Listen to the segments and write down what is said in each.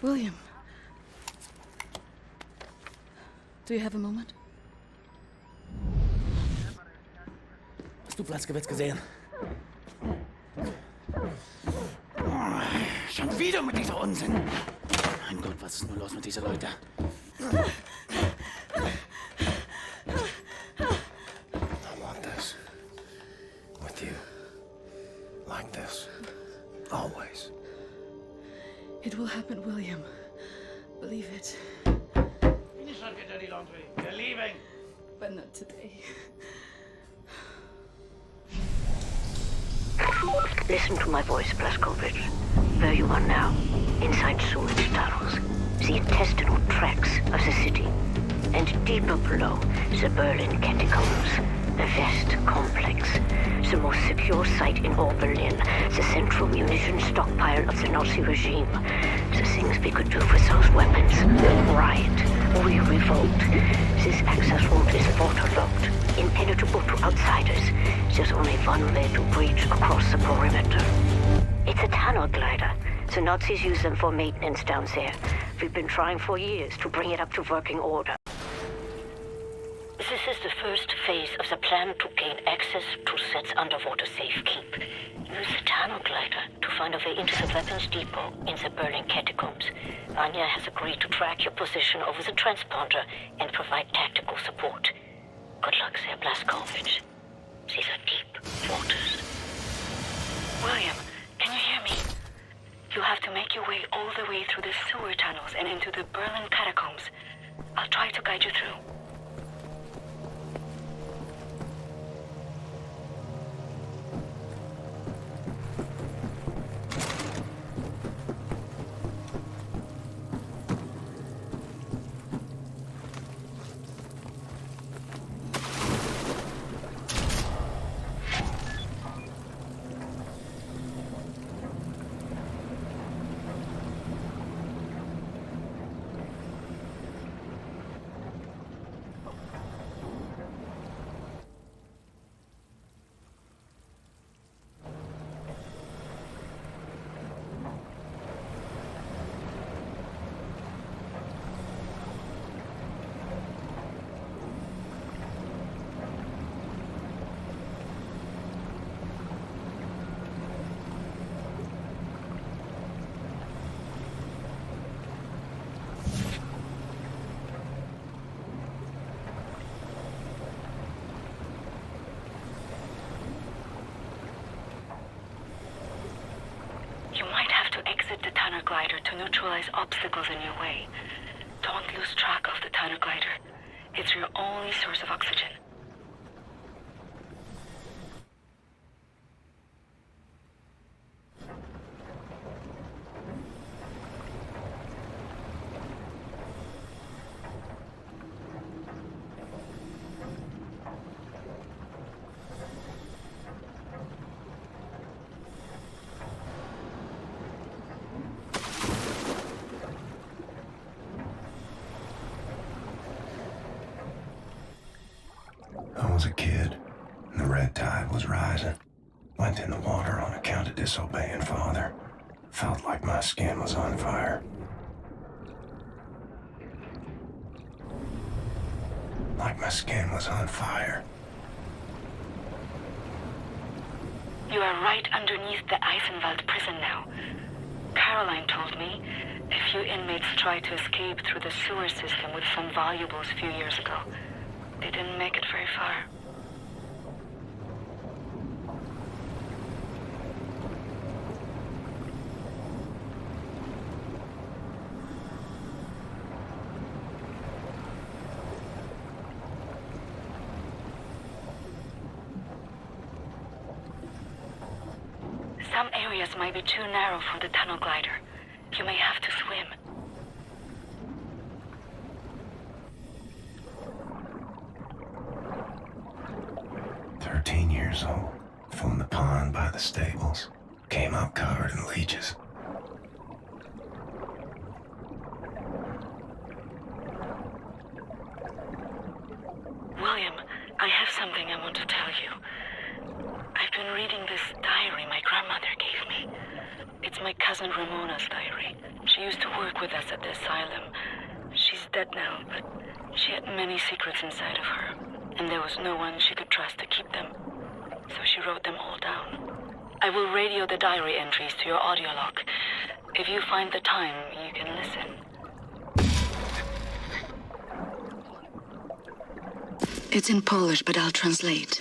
William. Do you have a moment? Hast du Platzgewitz gesehen? Schon wieder mit dieser Unsinn. Mein Gott, was ist nur los mit diesen Leuten? I want this. With you. Like this. Always. It will happen, William. Believe it. Finish up your dirty laundry. We're leaving. But not today. Listen to my voice, Blaskovich. Where you are now, inside sewage tunnels, the intestinal tracts of the city, and deeper below, the Berlin catacombs, the West complex, the most secure site in all Berlin, the central munition stockpile of the Nazi regime, the things we could do with those weapons. Riot, we revolt. This access route is waterlogged, impenetrable to outsiders. There's only one way to breach across the perimeter. It's a tunnel glider. The Nazis use them for maintenance down there. We've been trying for years to bring it up to working order. This is the first phase of the plan to gain access to Set's underwater safekeep. Use the tunnel glider to find a way into the weapons depot in the Berlin catacombs. Anya has agreed to track your position over the transponder and provide tactical support. Good luck there, Blaskovich. These are deep waters. William, can you hear me? You have to make your way all the way through the sewer tunnels and into the Berlin catacombs. I'll try to guide you through. Exit the tunnel glider to neutralize obstacles in your way. Don't lose track of the tunnel glider. It's your only source of oxygen. I was a kid, and the red tide was rising. Went in the water on account of disobeying father. Felt like my skin was on fire. Like my skin was on fire. You are right underneath the Eisenwald prison now. Caroline told me a few inmates tried to escape through the sewer system with some valuables a few years ago. They didn't make it very far. Some areas might be too narrow for the tunnel glider. You may have to swim. 13 years old, from the pond by the stables. Came up covered in leeches. William, I have something I want to tell you. I've been reading this diary my grandmother gave me. It's my cousin Ramona's diary. She used to work with us at the asylum. She's dead now, but she had many secrets inside of her, and there was no one she could trust to keep them. So she wrote them all down. I will radio the diary entries to your audio log. If you find the time, you can listen. It's in Polish, but I'll translate.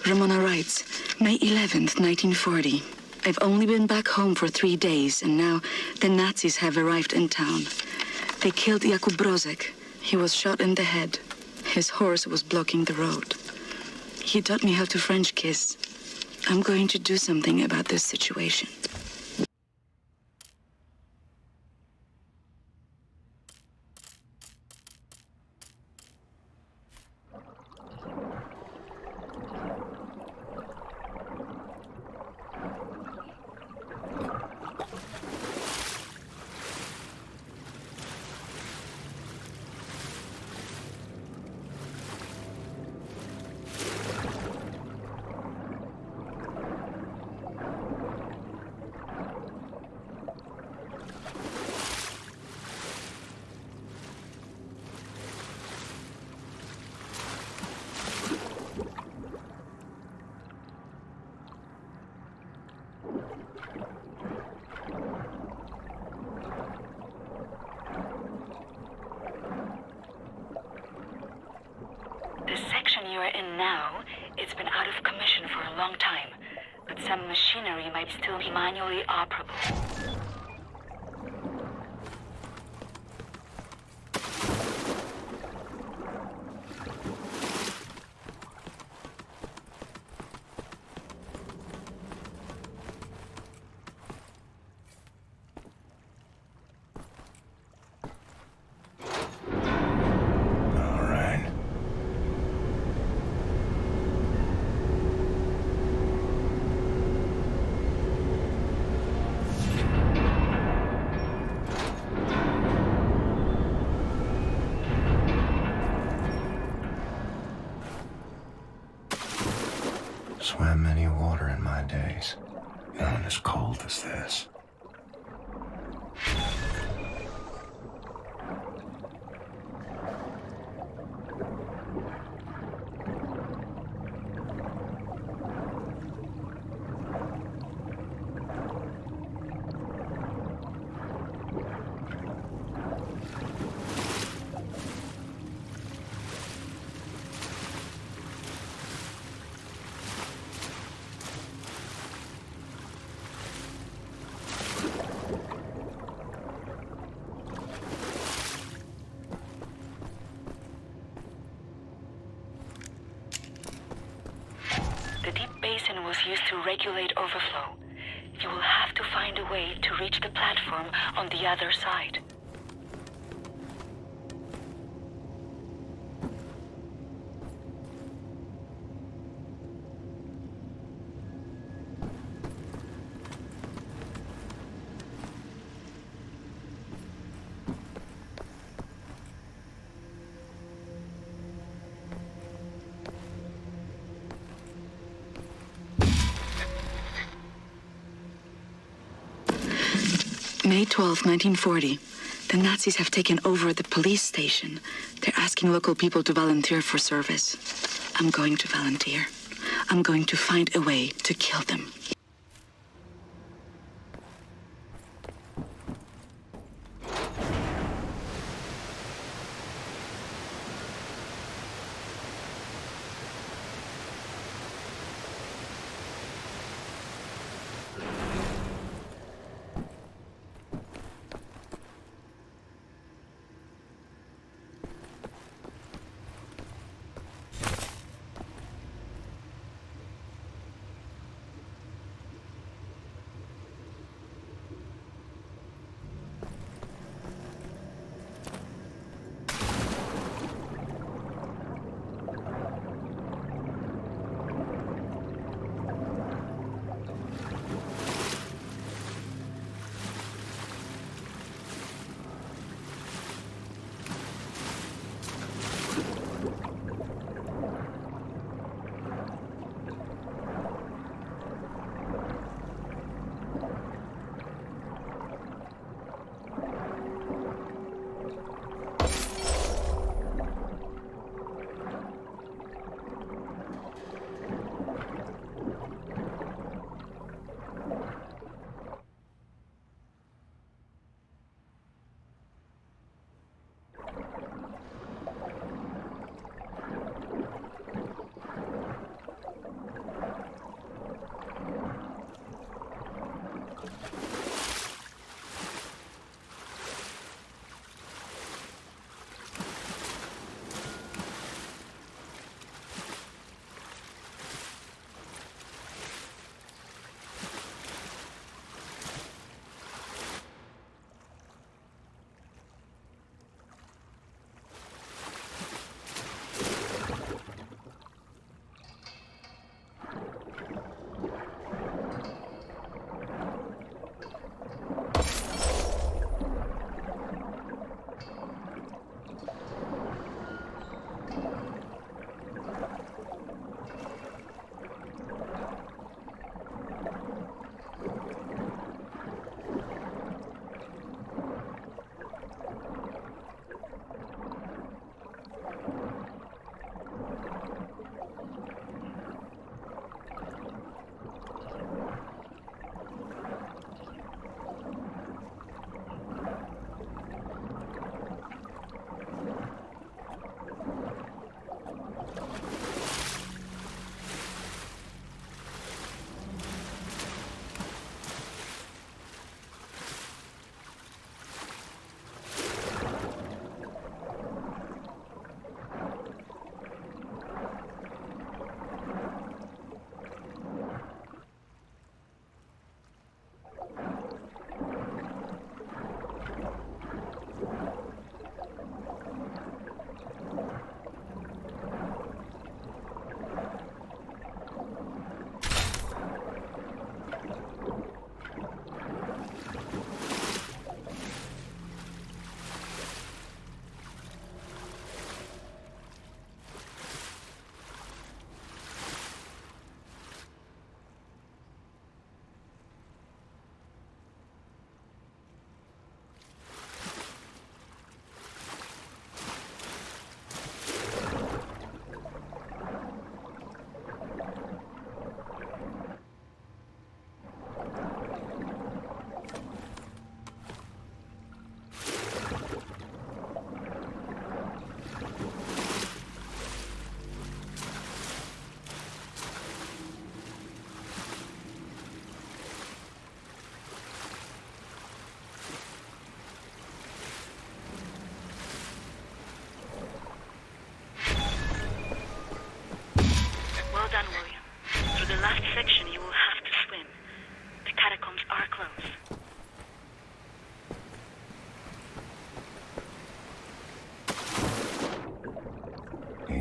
Ramona writes, May 11th, 1940. I've only been back home for 3 days, and now the Nazis have arrived in town. They killed Jakub Brozek. He was shot in the head. His horse was blocking the road. He taught me how to French kiss. I'm going to do something about this situation. The section you are in now, it's been out of commission for a long time, but some machinery might still be manually operable. Swam many water in my days, none as cold as this. The deep basin was used to regulate overflow. You will have to find a way to reach the platform on the other side. May 12, 1940. The Nazis have taken over the police station. They're asking local people to volunteer for service. I'm going to volunteer. I'm going to find a way to kill them.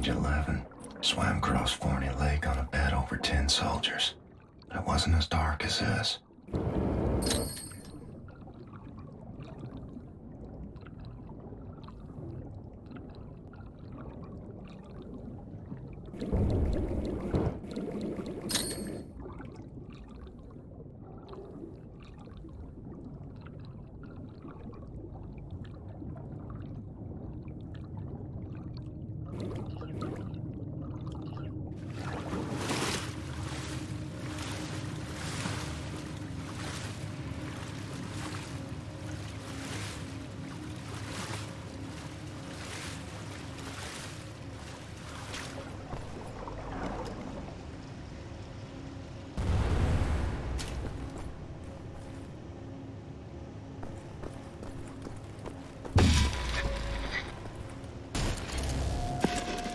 age 11. Swam across Forney Lake on a bed over 10 soldiers. But it wasn't as dark as this.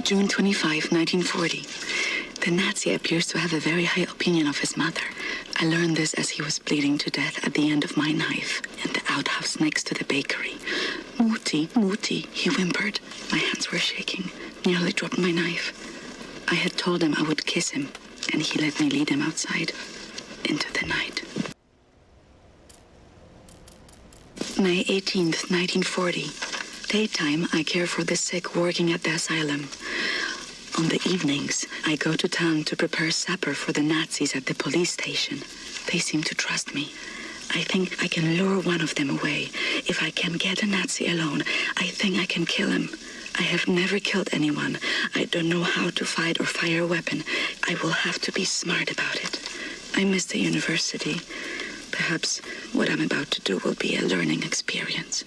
June 25, 1940. The Nazi appears to have a very high opinion of his mother. I learned this as he was bleeding to death at the end of my knife in the outhouse next to the bakery. Mutti, Mutti, he whimpered. My hands were shaking, nearly dropped my knife. I had told him I would kiss him, and he let me lead him outside, into the night. May 18th, 1940. Daytime, I care for the sick working at the asylum. On the evenings, I go to town to prepare supper for the Nazis at the police station. They seem to trust me. I think I can lure one of them away. If I can get a Nazi alone, I think I can kill him. I have never killed anyone. I don't know how to fight or fire a weapon. I will have to be smart about it. I miss the university. Perhaps what I'm about to do will be a learning experience.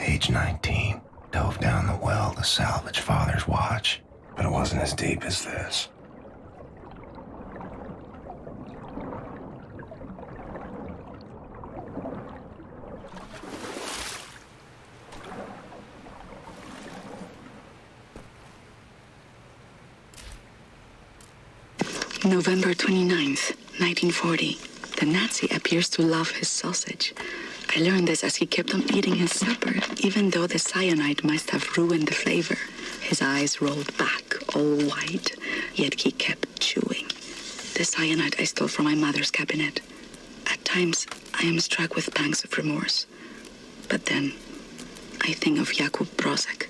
Age 19, dove down the well to salvage Father's watch, but it wasn't as deep as this. November 29th, 1940. The Nazi appears to love his sausage. I learned this as he kept on eating his supper, even though the cyanide must have ruined the flavor. His eyes rolled back, all white, yet he kept chewing. The cyanide I stole from my mother's cabinet. At times, I am struck with pangs of remorse. But then, I think of Jakub Brozek.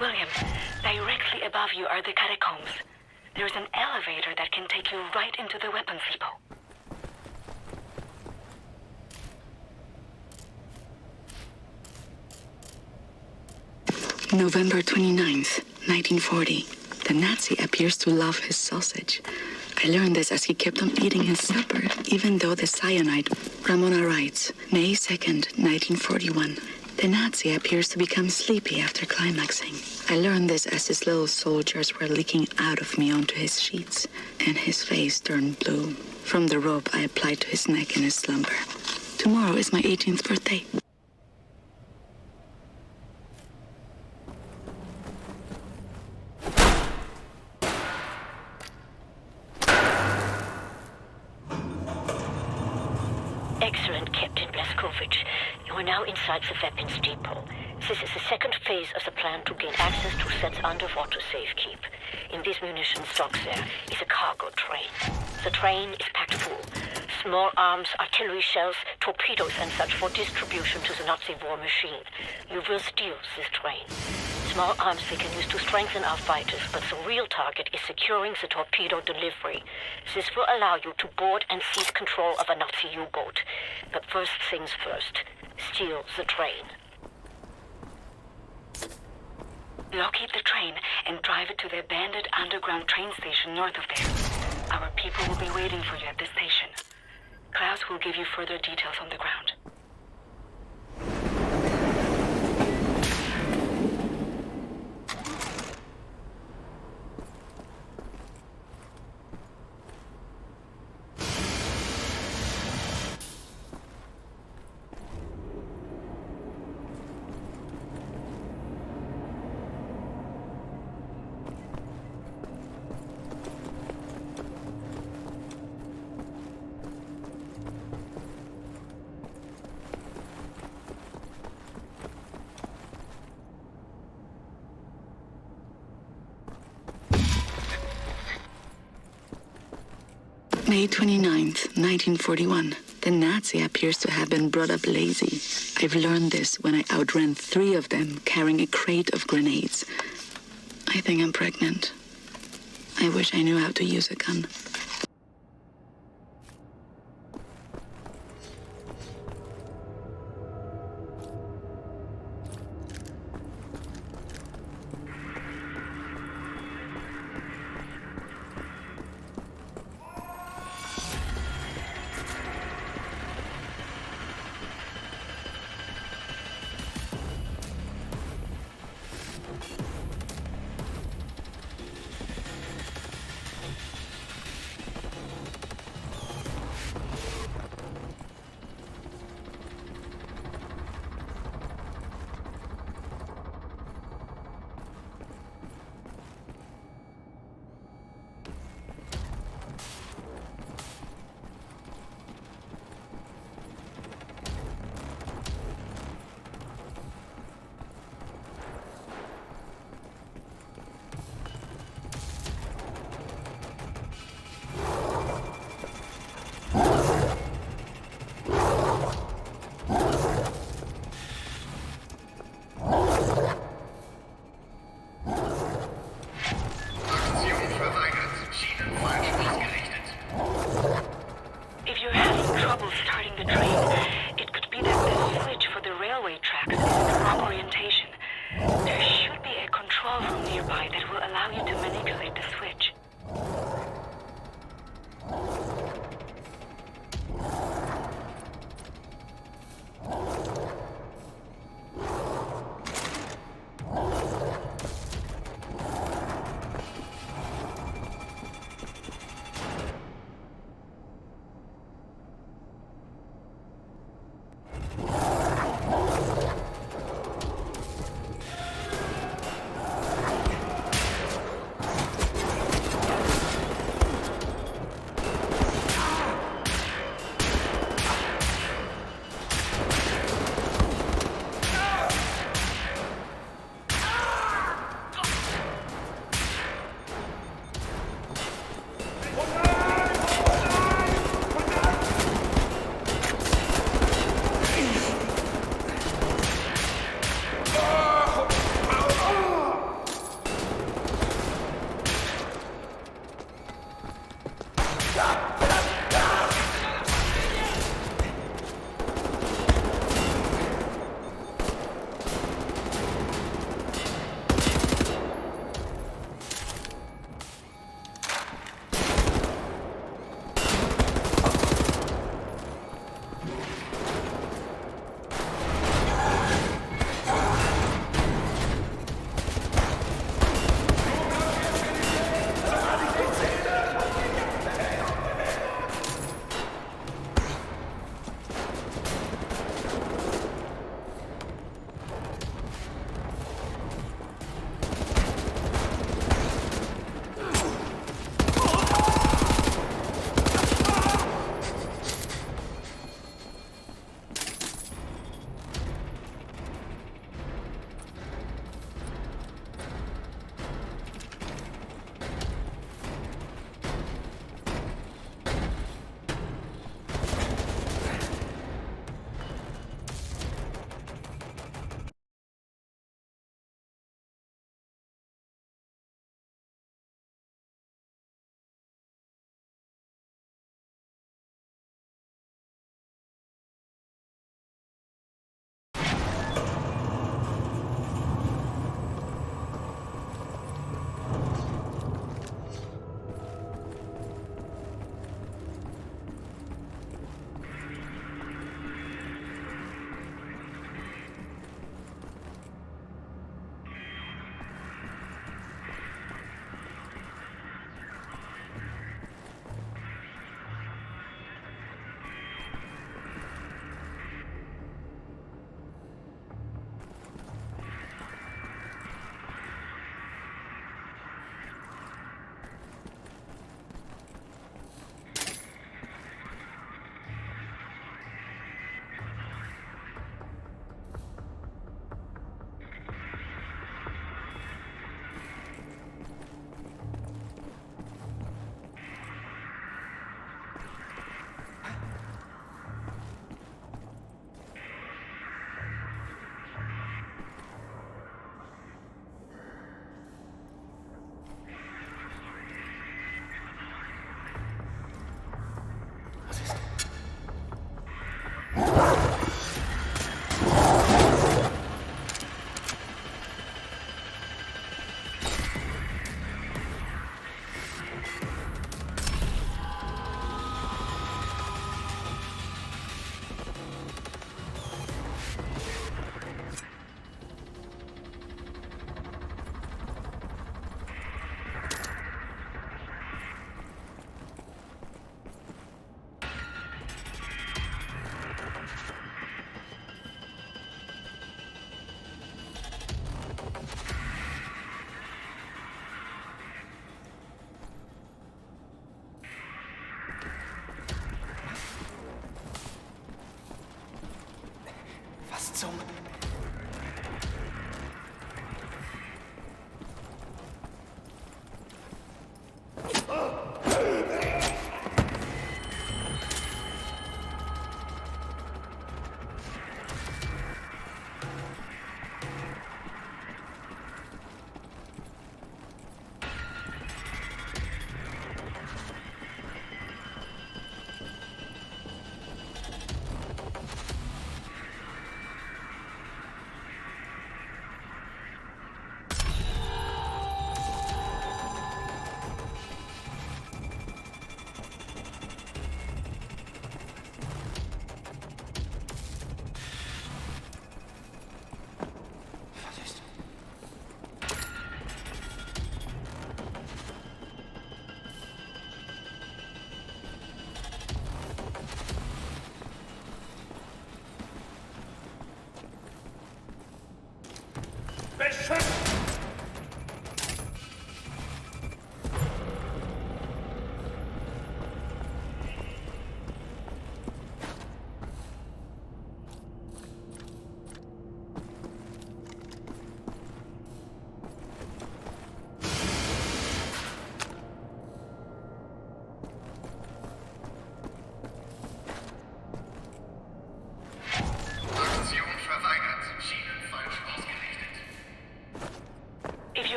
William, directly above you are the catacombs. There's an elevator that can take you right into the weapons depot. November 29th, 1940. The Nazi appears to love his sausage. I learned this as he kept on eating his supper, even though the cyanide... Ramona writes, May 2nd, 1941. The Nazi appears to become sleepy after climaxing. I learned this as his little soldiers were leaking out of me onto his sheets, and his face turned blue from the rope I applied to his neck in his slumber. Tomorrow is my 18th birthday. Excellent, Captain Blazkowicz. You are now inside the weapons depot. This is the second phase of the plan to gain access to Set's underwater safekeep. In this munition stock there is a cargo train. The train is packed full. Small arms, artillery shells, torpedoes and such for distribution to the Nazi war machine. You will steal this train. Small arms we can use to strengthen our fighters, but the real target is securing the torpedo delivery. This will allow you to board and seize control of a Nazi U-boat. But first things first, steal the train. Locate the train and drive it to the abandoned underground train station north of there. Our people will be waiting for you at the station. Klaus will give you further details on the ground. May 29th, 1941. The Nazi appears to have been brought up lazy. I've learned this when I outran 3 of them carrying a crate of grenades. I think I'm pregnant. I wish I knew how to use a gun.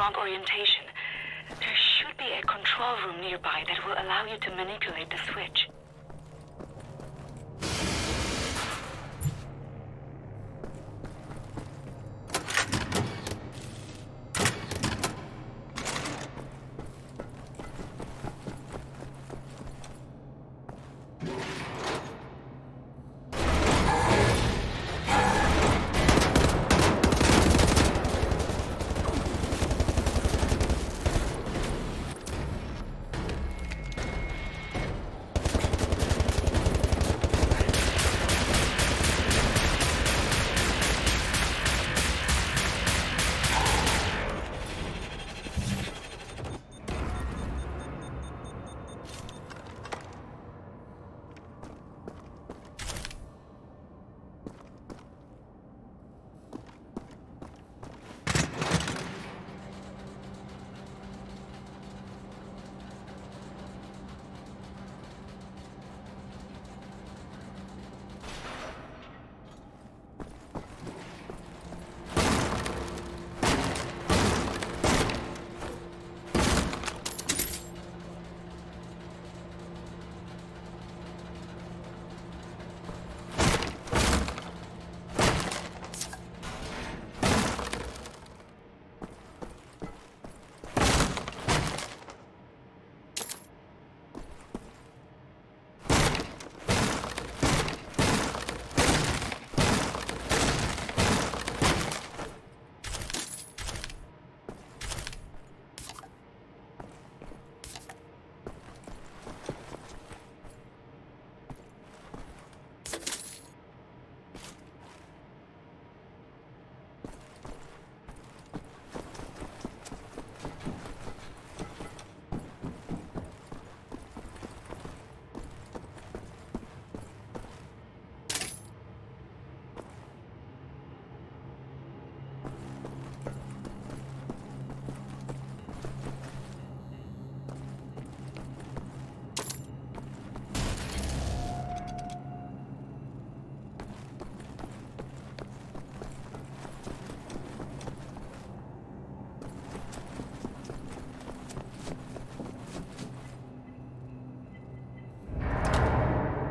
wrong orientation. There should be a control room nearby that will allow you to manipulate the switch.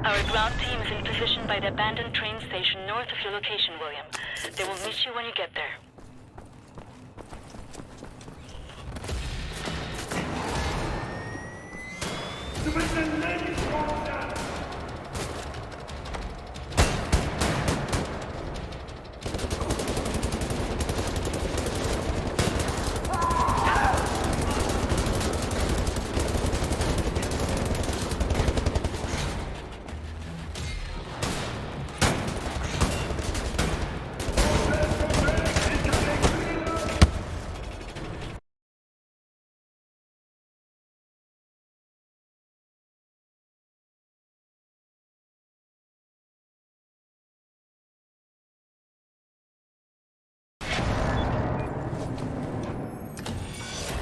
Our ground team is in position by the abandoned train station north of your location, William. They will meet you when you get there.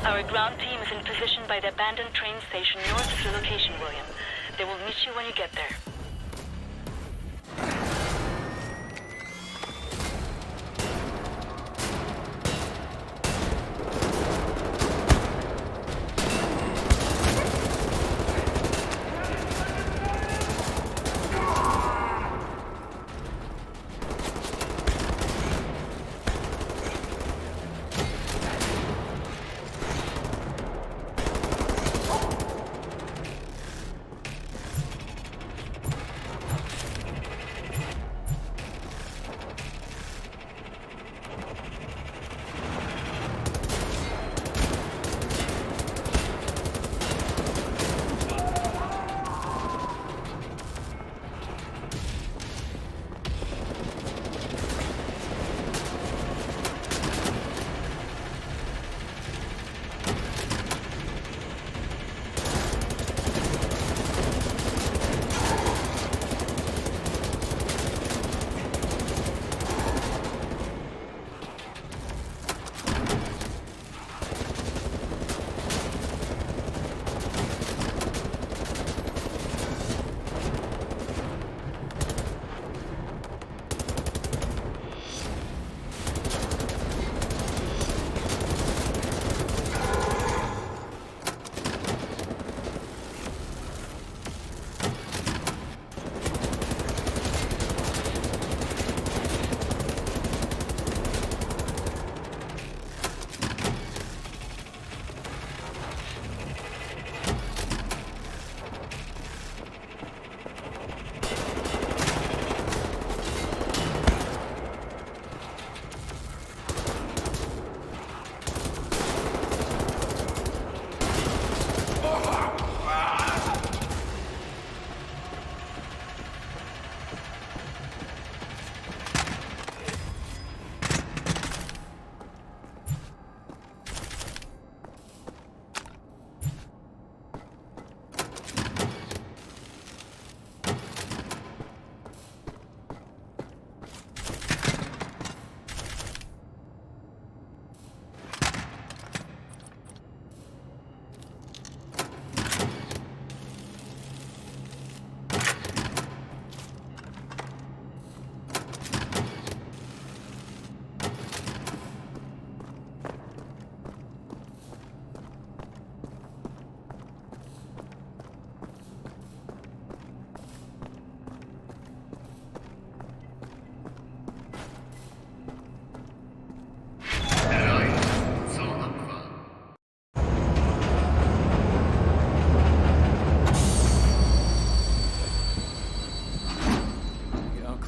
Our ground team is in position by the abandoned train station north of your location, William. They will meet you when you get there.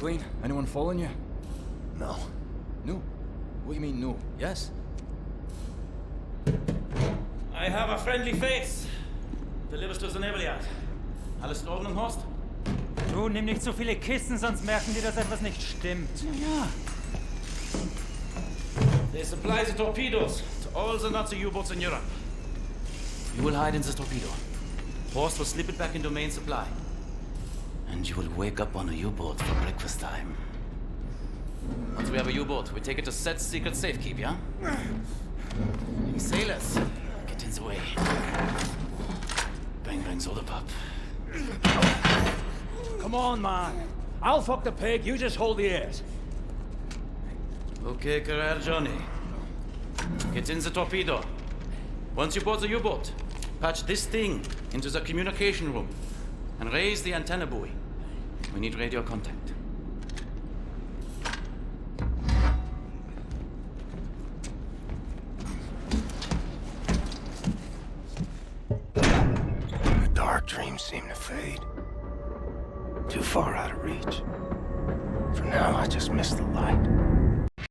clean? Anyone following you? No. No. What do you mean, no? Yes? I have a friendly face. Delivers to the naval yard. Alles in Ordnung, Horst? Du, nimm nicht so viele Kisten, sonst merken die, dass etwas nicht stimmt. Ja. They supply the torpedoes to all the Nazi U-boats in Europe. You will hide in the torpedo. Horst will slip it back into main supply. And you will wake up on a U-boat for breakfast time. Once we have a U-boat, we take it to Set's secret safekeep, yeah? You sailors, get in the way. Bang, bang, soda pop. Come on, man. I'll fuck the pig, you just hold the ears. Okay, Carrera Johnny. Get in the torpedo. Once you board the U-boat, patch this thing into the communication room and raise the antenna buoy. We need radio contact. The dark dreams seem to fade. Too far out of reach. For now, I just miss the light.